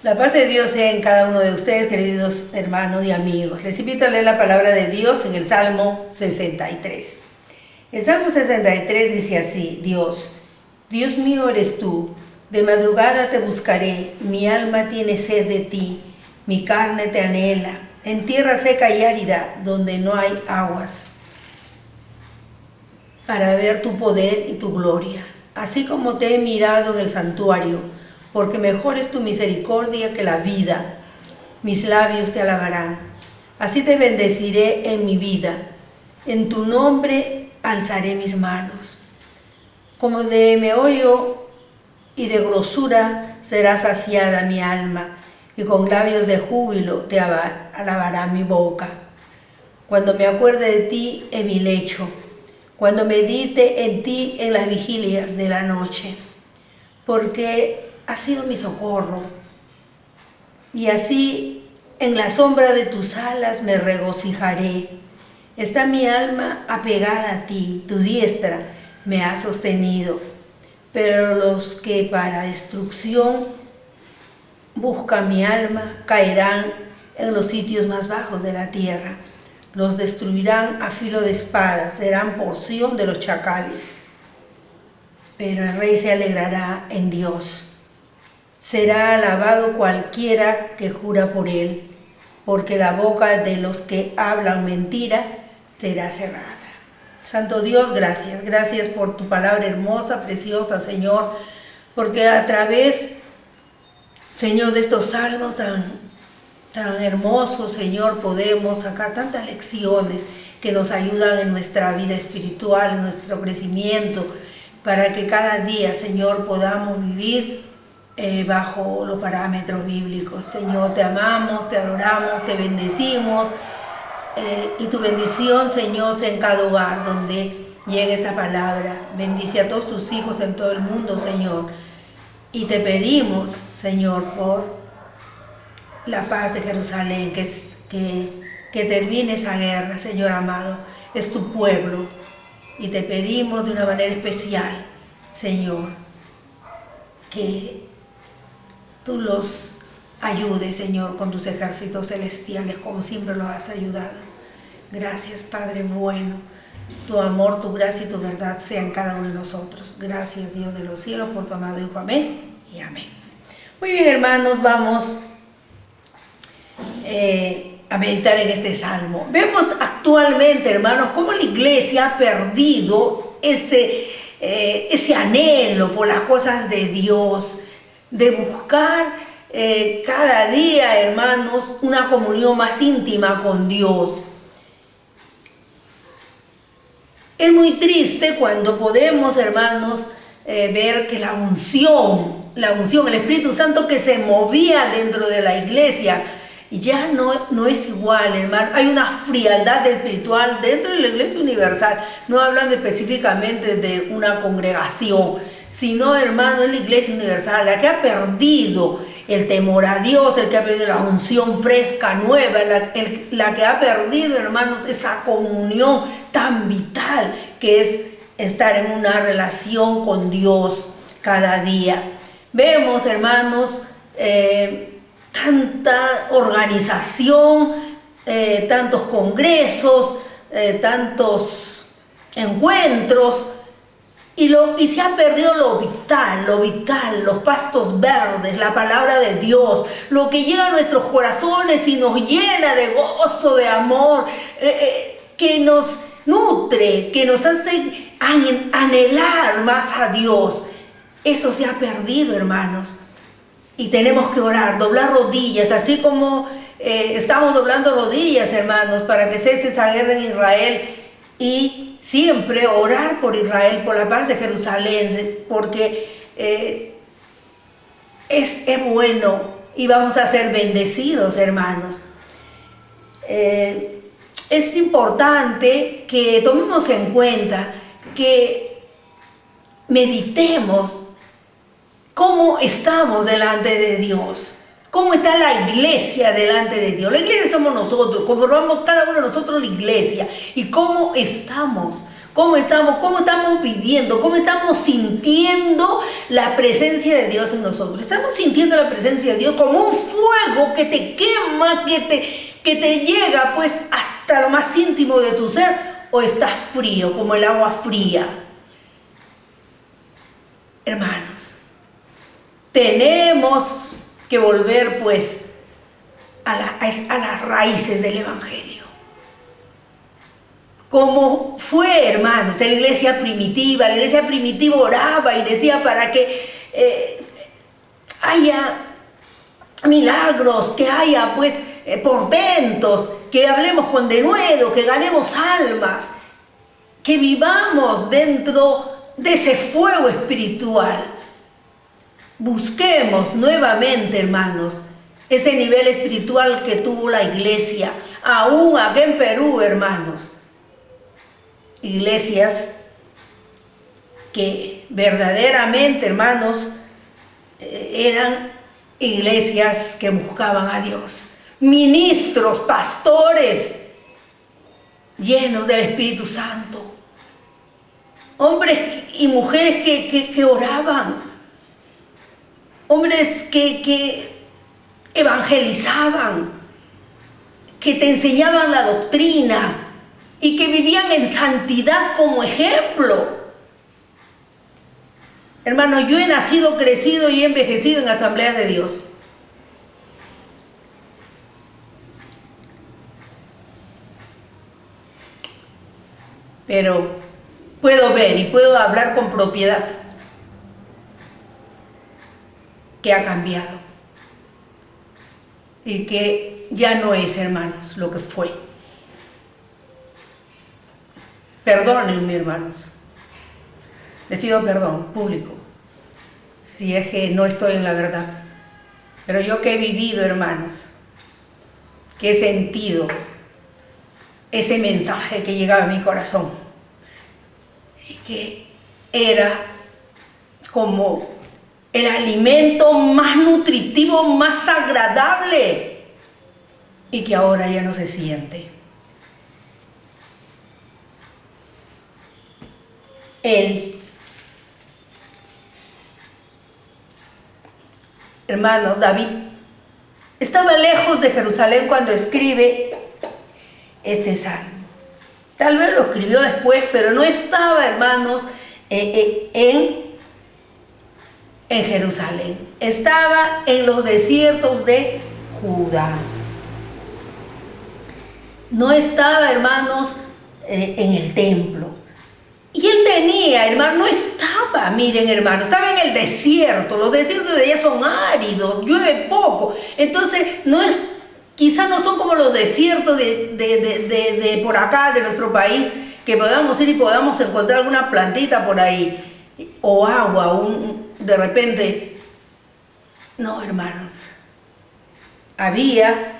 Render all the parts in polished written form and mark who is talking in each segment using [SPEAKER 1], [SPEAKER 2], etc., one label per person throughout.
[SPEAKER 1] La paz de Dios sea en cada uno de ustedes, queridos hermanos y amigos. Les invito a leer la palabra de Dios en el Salmo 63. El Salmo 63 dice así: Dios mío eres tú, de madrugada te buscaré, mi alma tiene sed de ti, mi carne te anhela, en tierra seca y árida, donde no hay aguas, para ver tu poder y tu gloria, así como te he mirado en el santuario, porque mejor es tu misericordia que la vida. Mis labios te alabarán. Así te bendeciré en mi vida. En tu nombre alzaré mis manos. Como de meollo y de grosura será saciada mi alma, y con labios de júbilo te alabará mi boca. Cuando me acuerde de ti en mi lecho, cuando medite en ti en las vigilias de la noche, porque has sido mi socorro, y así en la sombra de tus alas me regocijaré. Está mi alma apegada a ti, tu diestra me ha sostenido. Pero los que para destrucción buscan mi alma caerán en los sitios más bajos de la tierra. Los destruirán a filo de espada, serán porción de los chacales. Pero el rey se alegrará en Dios. Será alabado cualquiera que jura por él, porque la boca de los que hablan mentira será cerrada. Santo Dios, gracias. Gracias por tu palabra hermosa, preciosa, Señor, porque a través, Señor, de estos salmos tan hermosos, Señor, podemos sacar tantas lecciones que nos ayudan en nuestra vida espiritual, en nuestro crecimiento, para que cada día, Señor, podamos vivir bajo los parámetros bíblicos. Señor, te amamos, te adoramos, te bendecimos, y tu bendición, Señor, sea en cada hogar donde llegue esta palabra. Bendice a todos tus hijos en todo el mundo, Señor, y te pedimos, Señor, por la paz de Jerusalén, que termine esa guerra, Señor amado. Es tu pueblo, y te pedimos de una manera especial, Señor, que tú los ayudes, Señor, con tus ejércitos celestiales, como siempre los has ayudado. Gracias, Padre bueno. Tu amor, tu gracia y tu verdad sean cada uno de nosotros. Gracias, Dios de los cielos, por tu amado Hijo. Amén y amén. Muy bien, hermanos, vamos a meditar en este salmo. Vemos actualmente, hermanos, cómo la iglesia ha perdido ese anhelo por las cosas de Dios, de buscar cada día, hermanos, una comunión más íntima con Dios. Es muy triste cuando podemos, hermanos, ver que la unción, el Espíritu Santo que se movía dentro de la iglesia, ya no es igual, hermano. Hay una frialdad espiritual dentro de la iglesia universal. No hablando específicamente de una congregación, sino, hermano, en la iglesia universal, la que ha perdido el temor a Dios, el que ha perdido la unción fresca, nueva, la que ha perdido, hermanos, esa comunión tan vital que es estar en una relación con Dios cada día. Vemos, hermanos, tanta organización, tantos congresos, tantos encuentros, y se ha perdido lo vital, los pastos verdes, la palabra de Dios, lo que llega a nuestros corazones y nos llena de gozo, de amor, que nos nutre, que nos hace anhelar más a Dios. Eso se ha perdido, hermanos. Y tenemos que orar, doblar rodillas, así como estamos doblando rodillas, hermanos, para que cese esa guerra en Israel, y siempre orar por Israel, por la paz de Jerusalén, porque es bueno y vamos a ser bendecidos, hermanos. Es importante que tomemos en cuenta, que meditemos cómo estamos delante de Dios, cómo está la iglesia delante de Dios. La iglesia somos nosotros, conformamos cada uno de nosotros la iglesia. Y cómo estamos cómo estamos viviendo, cómo estamos sintiendo la presencia de Dios en nosotros. Estamos sintiendo la presencia de Dios como un fuego que te quema, que te llega pues hasta lo más íntimo de tu ser, o estás frío como el agua fría. Hermanos, tenemos que volver pues a las raíces del Evangelio. Como fue, hermanos, la iglesia primitiva oraba y decía para que haya milagros, que haya pues portentos, que hablemos con denuedo, que ganemos almas, que vivamos dentro de ese fuego espiritual. Busquemos nuevamente, hermanos, ese nivel espiritual que tuvo la iglesia, aún acá en Perú, hermanos. Iglesias que verdaderamente, hermanos, eran iglesias que buscaban a Dios. Ministros, pastores, llenos del Espíritu Santo. Hombres y mujeres que oraban. Hombres que evangelizaban, que te enseñaban la doctrina y que vivían en santidad como ejemplo. Hermano, yo he nacido, crecido y envejecido en asambleas de Dios. Pero puedo ver y puedo hablar con propiedad que ha cambiado y que ya no es, hermanos, lo que fue. Perdónenme, hermanos. Les pido perdón público si es que no estoy en la verdad. Pero yo que he vivido, hermanos, que he sentido ese mensaje que llegaba a mi corazón y que era como el alimento más nutritivo, más agradable, y que ahora ya no se siente. Hermanos, David estaba lejos de Jerusalén cuando escribe este salmo. Tal vez lo escribió después, pero no estaba, hermanos, en Jerusalén. Estaba en los desiertos de Judá. No estaba, hermanos, en el templo. Y él tenía, hermano, no estaba, miren, hermano, estaba en el desierto. Los desiertos de allá son áridos, llueve poco. Entonces, quizás no son como los desiertos de por acá, de nuestro país, que podamos ir y podamos encontrar alguna plantita por ahí, o agua, de repente. No, hermanos. Había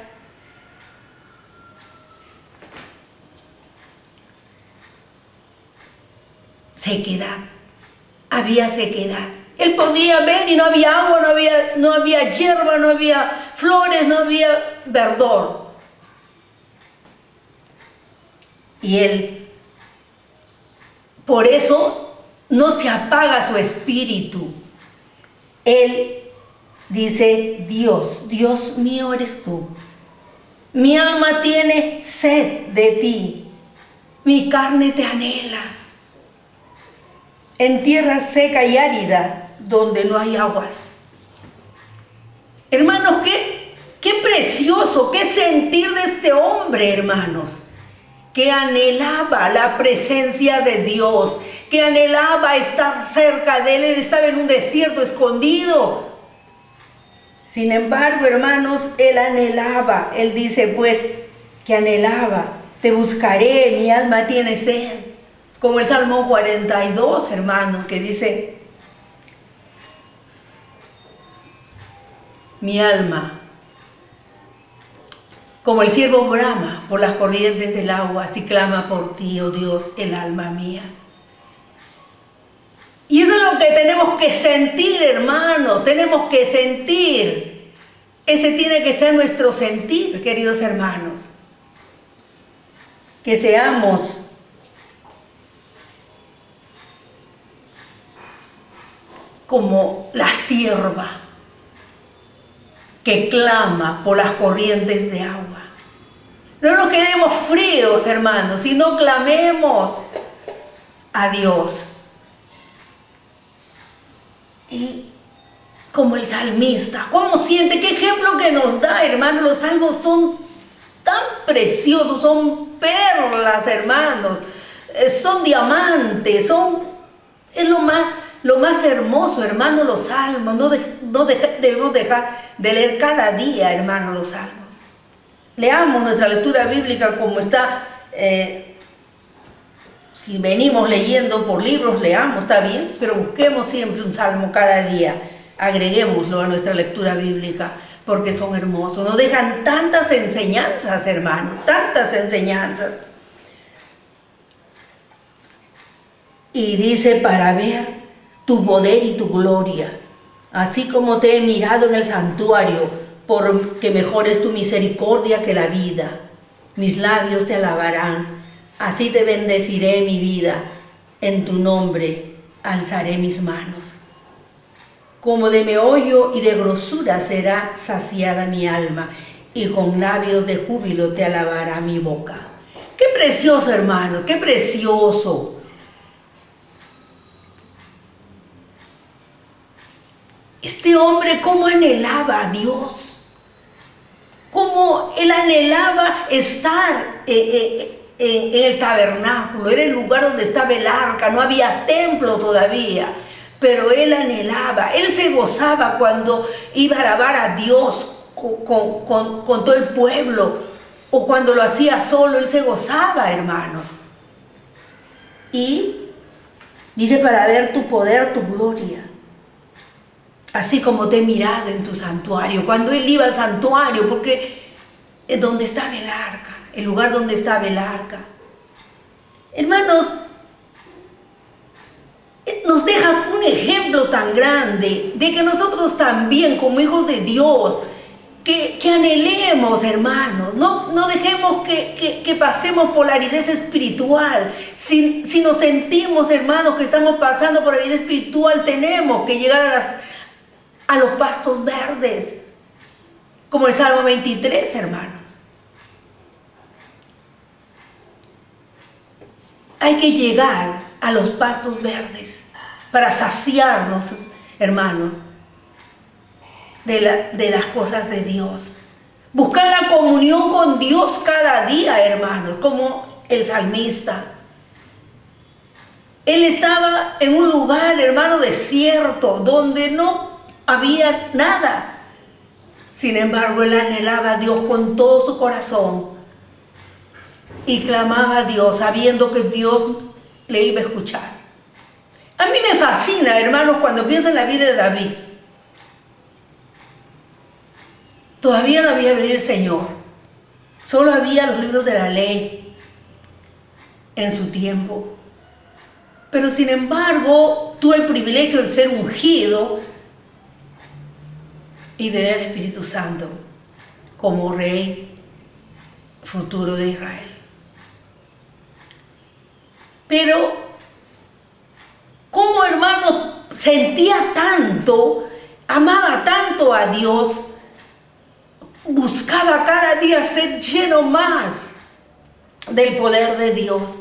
[SPEAKER 1] sequedad, había sequedad. Él podía ver y no había agua, no había hierba, no había flores, no había verdor. Y él, por eso, no se apaga su espíritu. Él dice: Dios mío eres tú. Mi alma tiene sed de ti, mi carne te anhela. En tierra seca y árida, donde no hay aguas. Hermanos, qué precioso, qué sentir de este hombre, hermanos, que anhelaba la presencia de Dios, que anhelaba estar cerca de Él. Él estaba en un desierto escondido. Sin embargo, hermanos, él anhelaba. Él dice pues que anhelaba: te buscaré, mi alma tiene sed. Como el Salmo 42, hermanos, que dice: mi alma, como el ciervo brama por las corrientes del agua, así clama por ti, oh Dios, el alma mía. Y eso es lo que tenemos que sentir, hermanos, tenemos que sentir. Ese tiene que ser nuestro sentir, queridos hermanos. Que seamos como la sierva que clama por las corrientes de agua. No nos quedemos fríos, hermanos, sino clamemos a Dios. Y como el salmista, ¿cómo siente? ¿Qué ejemplo que nos da, hermanos? Los salmos son tan preciosos, son perlas, hermanos, son diamantes, es lo más hermoso, hermanos, los salmos. Debemos dejar de leer cada día, hermanos, los salmos. Leamos nuestra lectura bíblica como está. Si venimos leyendo por libros, leamos, está bien, pero busquemos siempre un salmo cada día. Agreguémoslo a nuestra lectura bíblica, porque son hermosos. Nos dejan tantas enseñanzas, hermanos, tantas enseñanzas. Y dice, para ver tu poder y tu gloria, así como te he mirado en el santuario, porque mejor es tu misericordia que la vida. Mis labios te alabarán, así te bendeciré mi vida, en tu nombre alzaré mis manos. Como de meollo y de grosura será saciada mi alma, y con labios de júbilo te alabará mi boca. ¡Qué precioso, hermano! ¡Qué precioso! Este hombre, ¿cómo anhelaba a Dios? ¿Cómo él anhelaba estar en el tabernáculo? Era el lugar donde estaba el arca, no había templo todavía. Pero él anhelaba, él se gozaba cuando iba a alabar a Dios con todo el pueblo, o cuando lo hacía solo, él se gozaba, hermanos. Y dice, para ver tu poder, tu gloria, así como te he mirado en tu santuario. Cuando él iba al santuario, porque es donde estaba el arca, el lugar donde estaba el arca. Hermanos, nos deja un ejemplo tan grande de que nosotros también, como hijos de Dios, que anhelemos, hermanos, no dejemos que pasemos por la aridez espiritual. Si nos sentimos, hermanos, que estamos pasando por la aridez espiritual, tenemos que llegar a los pastos verdes, como el Salmo 23, hermanos. Hay que llegar a los pastos verdes para saciarnos, hermanos, de las cosas de Dios. Buscar la comunión con Dios cada día, hermanos, como el salmista. Él estaba en un lugar, hermano, desierto, donde no había nada. Sin embargo, él anhelaba a Dios con todo su corazón y clamaba a Dios, sabiendo que Dios le iba a escuchar. A mí me fascina, hermanos, cuando pienso en la vida de David. Todavía no había venido el Señor. Solo había los libros de la ley en su tiempo. Pero sin embargo, tuve el privilegio de ser ungido y de tener el Espíritu Santo como rey futuro de Israel. Pero, como hermano, sentía tanto, amaba tanto a Dios, buscaba cada día ser lleno más del poder de Dios,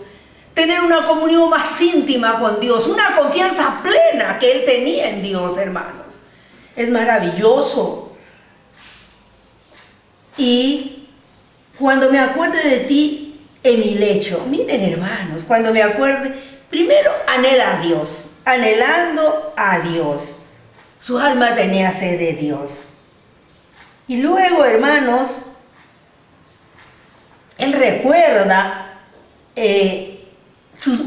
[SPEAKER 1] tener una comunión más íntima con Dios, una confianza plena que él tenía en Dios, hermanos. Es maravilloso. Y cuando me acuerde de ti en mi lecho, miren, hermanos, cuando me acuerde, primero anhela a Dios, anhelando a Dios. Su alma tenía sed de Dios. Y luego, hermanos, él recuerda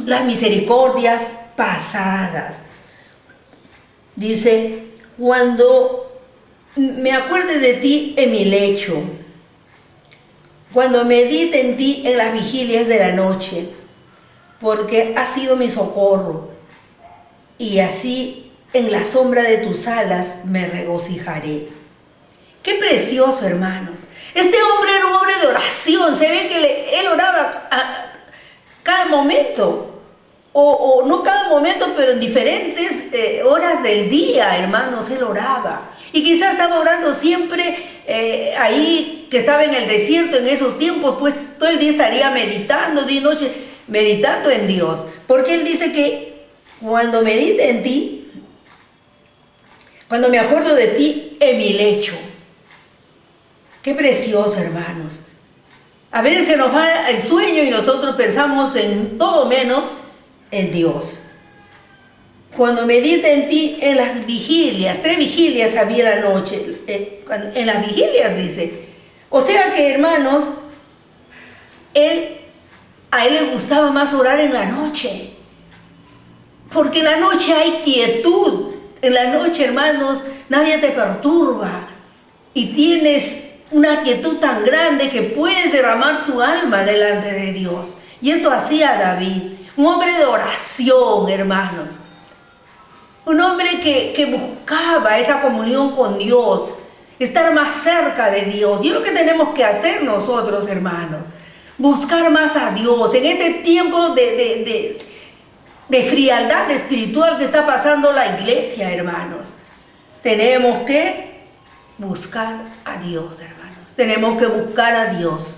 [SPEAKER 1] las misericordias pasadas. Dice, cuando me acuerde de ti en mi lecho, cuando medite en ti en las vigilias de la noche, porque has sido mi socorro, y así en la sombra de tus alas me regocijaré. Qué precioso, hermanos. Este hombre era un hombre de oración. Se ve que él oraba a cada momento. o no cada momento, pero en diferentes horas del día, hermanos, él oraba. Y quizás estaba orando siempre ahí, que estaba en el desierto en esos tiempos, pues todo el día estaría meditando, día y noche, meditando en Dios. Porque él dice que cuando medite en ti, cuando me acuerdo de ti en mi lecho. Qué precioso, hermanos. A veces se nos va el sueño y nosotros pensamos en todo menos en Dios. Cuando medita en ti en las vigilias, 3 vigilias había la noche, en las vigilias dice. O sea que, hermanos, a él le gustaba más orar en la noche. Porque en la noche hay quietud. En la noche, hermanos, nadie te perturba. Y tienes una quietud tan grande que puedes derramar tu alma delante de Dios. Y esto hacía David, un hombre de oración, hermanos. Un hombre que buscaba esa comunión con Dios, estar más cerca de Dios. Y es lo que tenemos que hacer nosotros, hermanos. Buscar más a Dios en este tiempo de frialdad espiritual que está pasando la iglesia, hermanos. Tenemos que buscar a Dios, hermanos. Tenemos que buscar a Dios.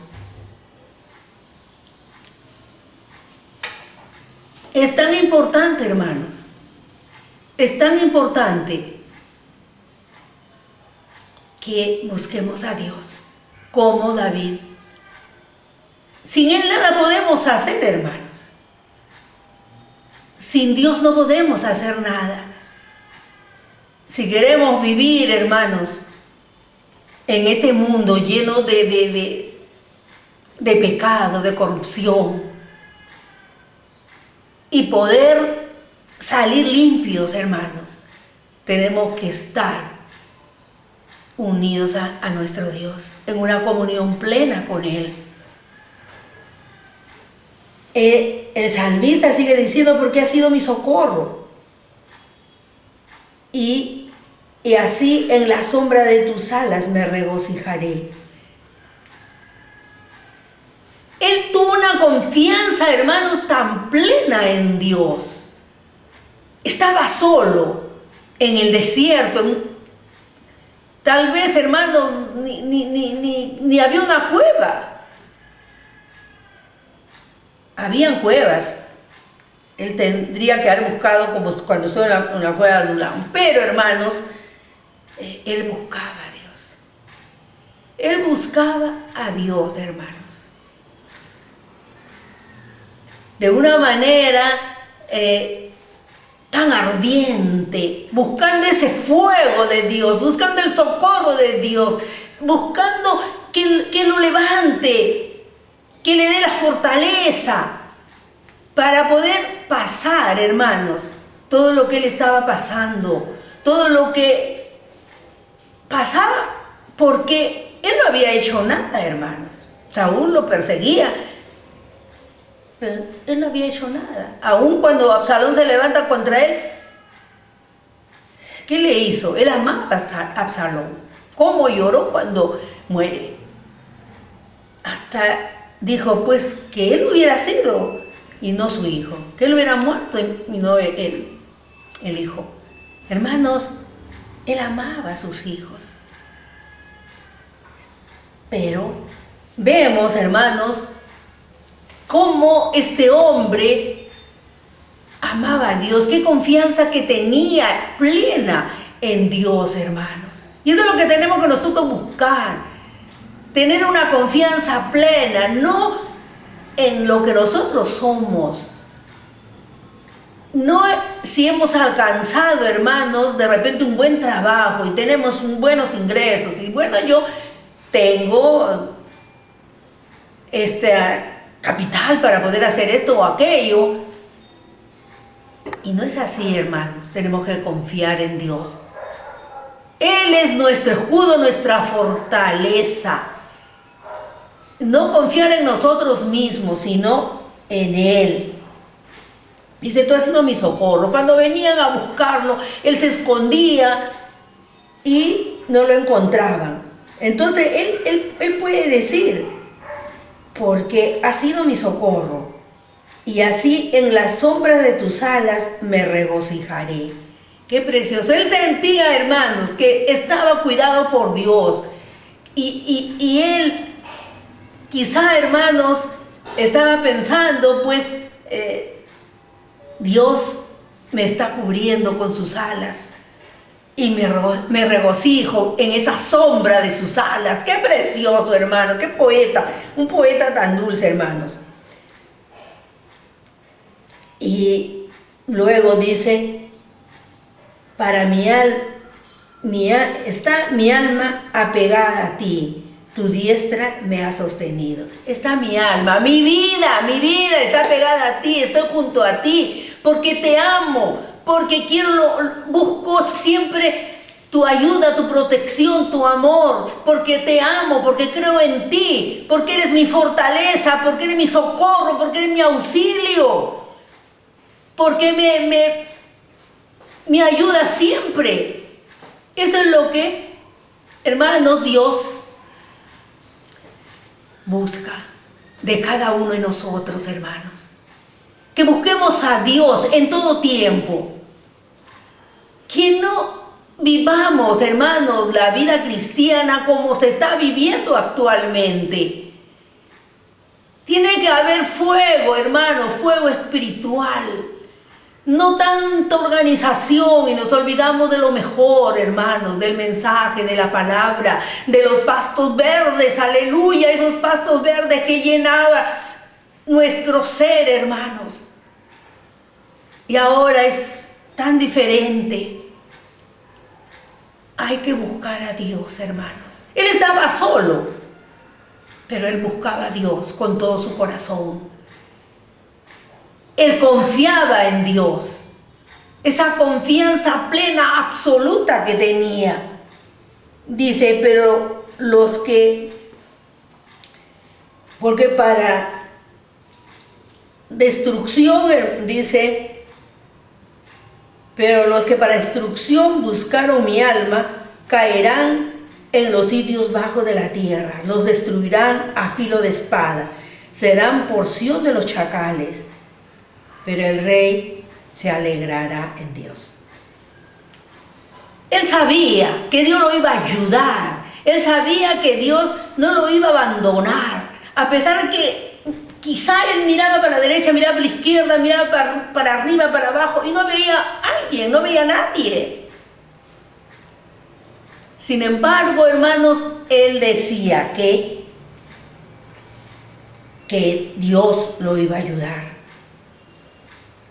[SPEAKER 1] Es tan importante, hermanos. Es tan importante que busquemos a Dios como David. Sin Él nada podemos hacer, hermanos. Sin Dios no podemos hacer nada. Si queremos vivir, hermanos, en este mundo lleno de pecado, de corrupción, y poder salir limpios, hermanos, tenemos que estar unidos a nuestro Dios, en una comunión plena con Él. El salmista sigue diciendo, porque ha sido mi socorro. Y así en la sombra de tus alas me regocijaré. Él tuvo una confianza, hermanos, tan plena en Dios. Estaba solo en el desierto. Tal vez, hermanos, ni había una cueva. Habían cuevas. Él tendría que haber buscado como cuando estuvo en la cueva de Adulam. Pero, hermanos, él buscaba a Dios. Él buscaba a Dios, hermanos. De una manera tan ardiente, buscando ese fuego de Dios, buscando el socorro de Dios, buscando que lo levante, que le dé la fortaleza para poder pasar, hermanos, todo lo que él estaba pasando, todo lo que pasaba, porque él no había hecho nada, hermanos. Saúl lo perseguía, pero él no había hecho nada. Aun cuando Absalón se levanta contra él, ¿qué le hizo? Él amaba a Absalón. ¿Cómo lloró cuando muere? Hasta dijo, pues, que él hubiera sido y no su hijo. Que él hubiera muerto y no él, el hijo. Hermanos, él amaba a sus hijos. Pero vemos, hermanos, cómo este hombre amaba a Dios, qué confianza que tenía plena en Dios, hermanos. Y eso es lo que tenemos que nosotros buscar, tener una confianza plena, no en lo que nosotros somos, no si hemos alcanzado, hermanos, de repente un buen trabajo y tenemos buenos ingresos, y bueno, yo tengo capital para poder hacer esto o aquello. Y no es así, hermanos. Tenemos que confiar en Dios. Él es nuestro escudo, nuestra fortaleza. No confiar en nosotros mismos, sino en Él. Dice, tú has sido mi socorro. Cuando venían a buscarlo, Él se escondía y no lo encontraban. Entonces, Él puede decir, porque ha sido mi socorro. y así en las sombras de tus alas me regocijaré. Qué precioso. Él sentía, hermanos, que estaba cuidado por Dios. Y él, quizá, hermanos, estaba pensando, pues, Dios me está cubriendo con sus alas. Y me regocijo en esa sombra de sus alas. Qué precioso, hermano, qué poeta. Un poeta tan dulce, hermanos. Y luego dice, para está mi alma apegada a ti, tu diestra me ha sostenido. Está mi alma, mi vida está pegada a ti, estoy junto a ti, porque te amo, porque busco siempre tu ayuda, tu protección, tu amor, porque te amo, porque creo en ti, porque eres mi fortaleza, porque eres mi socorro, porque eres mi auxilio, porque me ayuda siempre. Eso es lo que, hermanos, Dios busca de cada uno de nosotros, hermanos. Que busquemos a Dios en todo tiempo. Que no vivamos, hermanos, la vida cristiana como se está viviendo actualmente. Tiene que haber fuego, hermanos, fuego espiritual. No tanta organización y nos olvidamos de lo mejor, hermanos, del mensaje, de la palabra, de los pastos verdes, aleluya, esos pastos verdes que llenaban nuestro ser, hermanos. Y ahora es tan diferente. Hay que buscar a Dios, hermanos. Él estaba solo, pero él buscaba a Dios con todo su corazón. Él confiaba en Dios. Esa confianza plena, absoluta que tenía. Dice, pero porque para destrucción, dice, pero los que para destrucción buscaron mi alma, caerán en los sitios bajos de la tierra, los destruirán a filo de espada, serán porción de los chacales. Pero el rey se alegrará en Dios. Él sabía que Dios lo iba a ayudar. Él sabía que Dios no lo iba a abandonar. A pesar que quizá él miraba para la derecha, miraba para la izquierda, miraba para arriba, para abajo y no veía a alguien, no veía a nadie. Sin embargo, hermanos, él decía que Dios lo iba a ayudar.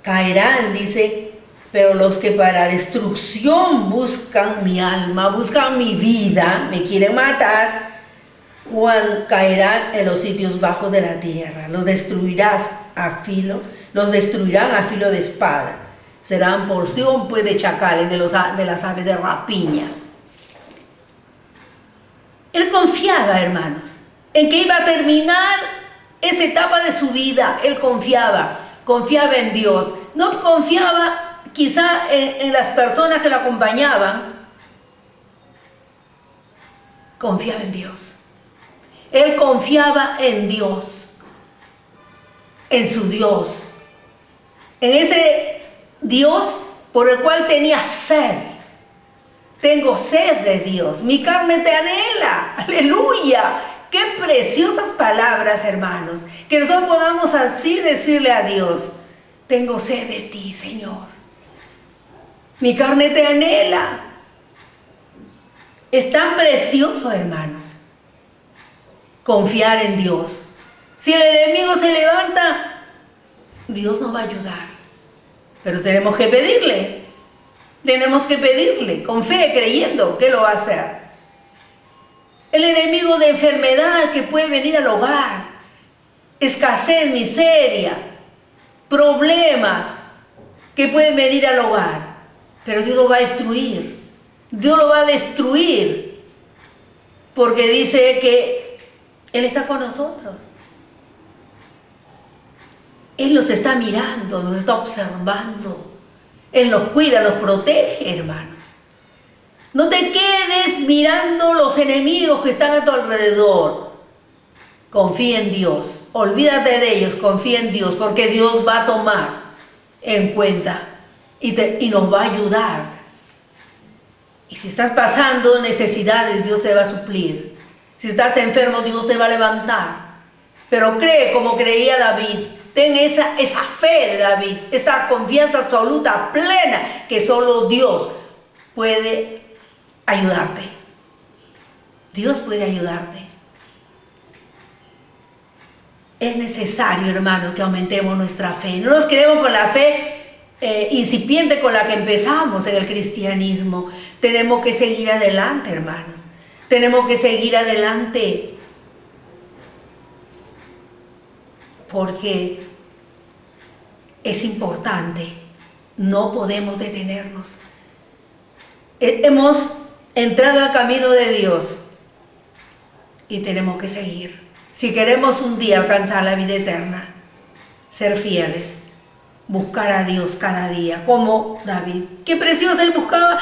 [SPEAKER 1] Caerán, dice, pero los que para destrucción buscan mi alma, buscan mi vida, me quieren matar, caerán en los sitios bajos de la tierra. Los destruirán a filo de espada. Serán porción pues de chacales, de las aves de rapiña. Él confiaba, hermanos, en que iba a terminar esa etapa de su vida. Él confiaba en Dios. No confiaba quizá en las personas que lo acompañaban. Confiaba en Dios. Él confiaba en Dios, en su Dios, en ese Dios por el cual tenía sed. Tengo sed de Dios, mi carne te anhela, aleluya. Qué preciosas palabras, hermanos, que nosotros podamos así decirle a Dios, tengo sed de ti, Señor. Mi carne te anhela. Es tan precioso, hermanos, confiar en Dios. Si el enemigo se levanta, Dios nos va a ayudar. Pero tenemos que pedirle. Tenemos que pedirle con fe, creyendo que lo va a hacer. El enemigo de enfermedad que puede venir al hogar, escasez, miseria, problemas que pueden venir al hogar, pero Dios lo va a destruir. Dios lo va a destruir porque dice que Él está con nosotros. Él nos está mirando, nos está observando. Él nos cuida, nos protege, hermanos. No te quedes mirando los enemigos que están a tu alrededor. confía en Dios. Olvídate de ellos, confía en Dios, porque Dios va a tomar en cuenta y nos va a ayudar. Y si estás pasando necesidades, Dios te va a suplir. Si estás enfermo, Dios te va a levantar. Pero cree como creía David. Ten esa fe de David, esa confianza absoluta, plena, que solo Dios puede ayudarte. Dios puede ayudarte. Es necesario, hermanos, que aumentemos nuestra fe. No nos quedemos con la fe incipiente con la que empezamos en el cristianismo. Tenemos que seguir adelante, hermanos. Tenemos que seguir adelante. Porque es importante. No podemos detenernos. Hemos entrado al camino de Dios y tenemos que seguir. Si queremos un día alcanzar la vida eterna, ser fieles, buscar a Dios cada día, como David. Qué precioso, él buscaba,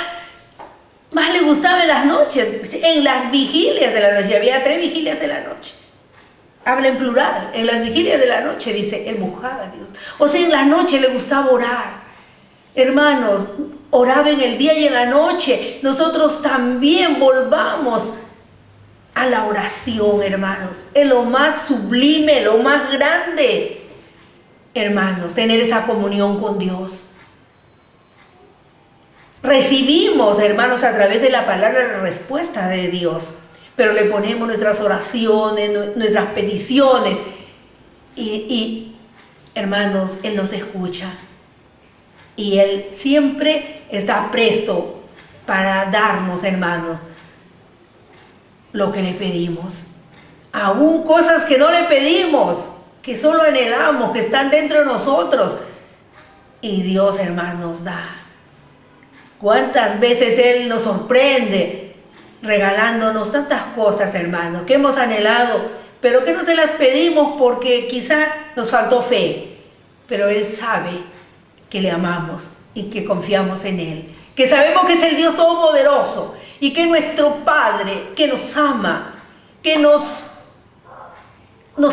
[SPEAKER 1] más le gustaba en las noches, en las vigilias de la noche. Había 3 vigilias en la noche. Habla en plural, en las vigilias de la noche, dice, él buscaba a Dios. O sea, en la noche le gustaba orar. Hermanos, oraba en el día y en la noche. Nosotros también volvamos a la oración, hermanos. Es lo más sublime, lo más grande, hermanos, tener esa comunión con Dios. Recibimos, hermanos, a través de la palabra la respuesta de Dios, pero le ponemos nuestras oraciones, nuestras peticiones y hermanos, Él nos escucha y Él siempre está presto para darnos, hermanos, lo que le pedimos. Aún cosas que no le pedimos, que solo anhelamos, que están dentro de nosotros. Y Dios, hermanos, da. ¿Cuántas veces Él nos sorprende regalándonos tantas cosas, hermanos, que hemos anhelado, pero que no se las pedimos porque quizá nos faltó fe? Pero Él sabe que le amamos y que confiamos en Él, que sabemos que es el Dios Todopoderoso y que es nuestro Padre, que nos ama, que nos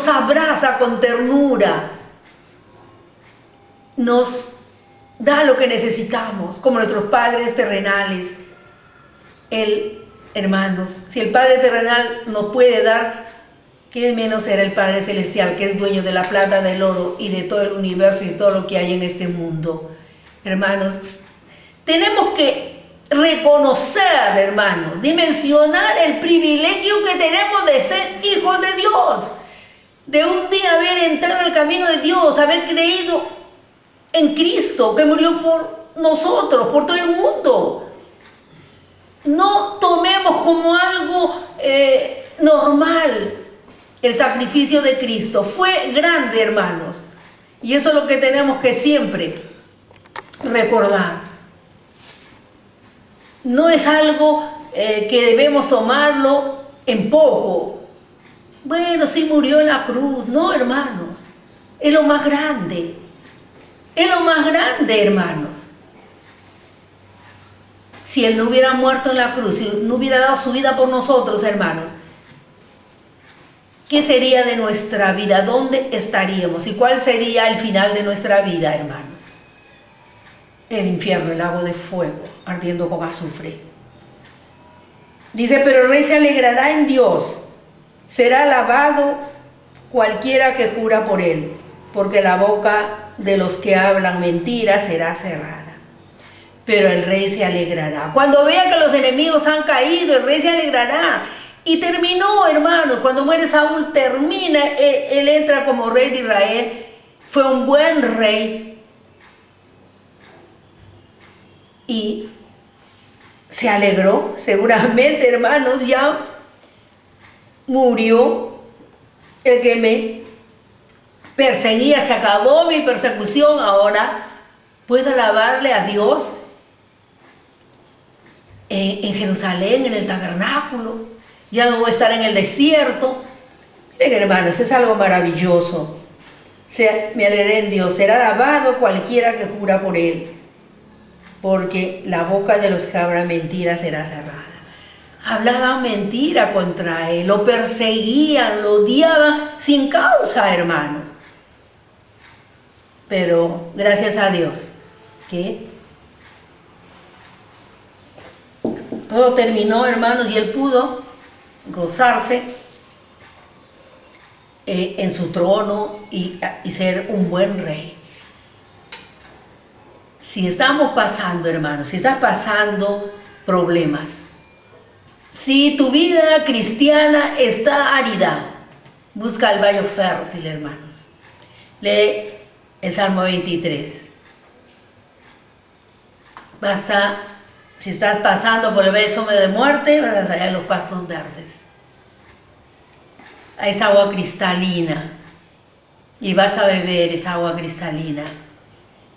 [SPEAKER 1] abraza con ternura, nos da lo que necesitamos, como nuestros padres terrenales. Él, hermanos, si el Padre terrenal nos puede dar, ¿qué menos será el Padre celestial, que es dueño de la plata, del oro y de todo el universo y de todo lo que hay en este mundo? Hermanos, tenemos que reconocer, hermanos, dimensionar el privilegio que tenemos de ser hijos de Dios, de un día haber entrado en el camino de Dios, haber creído en Cristo, que murió por nosotros, por todo el mundo. No tomemos como algo normal el sacrificio de Cristo. Fue grande, hermanos, y eso es lo que tenemos que siempre recordar. No es algo que debemos tomarlo en poco. Bueno, sí murió en la cruz. No, hermanos. Es lo más grande. Es lo más grande, hermanos. Si Él no hubiera muerto en la cruz, si no hubiera dado su vida por nosotros, hermanos, ¿qué sería de nuestra vida? ¿Dónde estaríamos? ¿Y cuál sería el final de nuestra vida, hermanos? El infierno, el lago de fuego, ardiendo con azufre. Dice, pero el rey se alegrará en Dios, será alabado cualquiera que jura por él, porque la boca de los que hablan mentiras será cerrada. Pero el rey se alegrará. Cuando vea que los enemigos han caído, el rey se alegrará. Y terminó, hermanos, cuando muere Saúl, termina, él entra como rey de Israel. Fue un buen rey. Y se alegró, seguramente, hermanos, ya murió el que me perseguía, se acabó mi persecución, ahora puedo alabarle a Dios en Jerusalén, en el tabernáculo, ya no voy a estar en el desierto. Miren, hermanos, es algo maravilloso. Me alegré en Dios, será alabado cualquiera que jura por él, porque la boca de los que hablan mentiras será cerrada. hablaban mentira contra él, lo perseguían, lo odiaban sin causa, hermanos. Pero gracias a Dios, que todo terminó, hermanos, y él pudo gozarse en su trono y ser un buen rey. Si estamos pasando, hermanos, si estás pasando problemas, si tu vida cristiana está árida, busca el valle fértil, hermanos. Lee el Salmo 23. Basta, si estás pasando por el valle sombra de muerte, vas a salir a los pastos verdes. Es agua cristalina y vas a beber esa agua cristalina.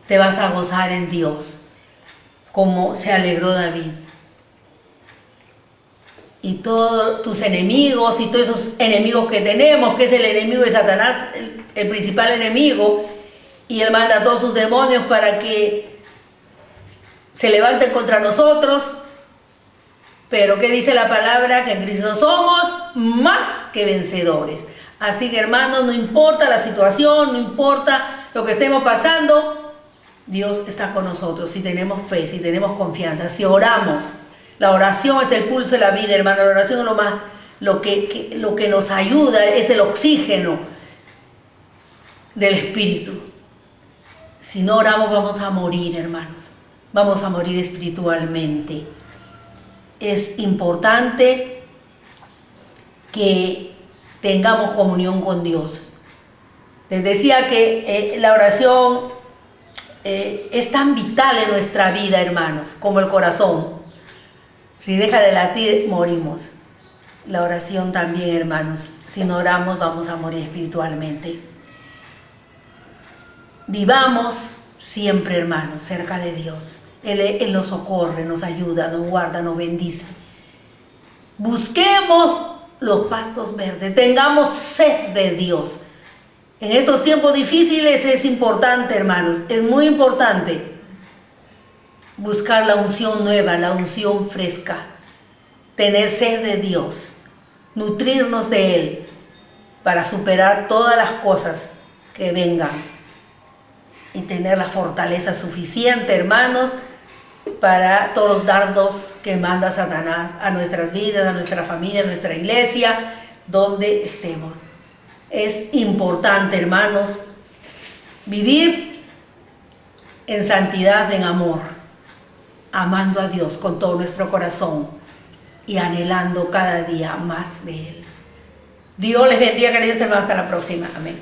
[SPEAKER 1] Te vas a gozar en Dios, como se alegró David. Y todos tus enemigos y todos esos enemigos que tenemos, que es el enemigo de Satanás, el principal enemigo, y él manda a todos sus demonios para que se levanten contra nosotros. Pero ¿qué dice la palabra? Que en Cristo somos más que vencedores. Así que, hermanos, no importa la situación, no importa lo que estemos pasando, Dios está con nosotros. Si tenemos fe, si tenemos confianza, si oramos. La oración es el pulso de la vida, hermano. La oración es lo que nos ayuda, es el oxígeno del Espíritu. Si no oramos, vamos a morir, hermanos. Vamos a morir espiritualmente. Es importante que tengamos comunión con Dios. Les decía que la oración es tan vital en nuestra vida, hermanos, como el corazón. Si deja de latir, morimos. La oración también, hermanos. Si no oramos, vamos a morir espiritualmente. Vivamos siempre, hermanos, cerca de Dios. Él nos socorre, nos ayuda, nos guarda, nos bendice. Busquemos los pastos verdes, tengamos sed de Dios. En estos tiempos difíciles es importante, hermanos, es muy importante buscar la unción nueva, la unción fresca, tener sed de Dios, nutrirnos de Él para superar todas las cosas que vengan y tener la fortaleza suficiente, hermanos, para todos los dardos que manda Satanás a nuestras vidas, a nuestra familia, a nuestra iglesia, donde estemos. Es importante, hermanos, vivir en santidad, en amor, amando a Dios con todo nuestro corazón y anhelando cada día más de Él. Dios les bendiga, queridos hermanos, hasta la próxima. Amén.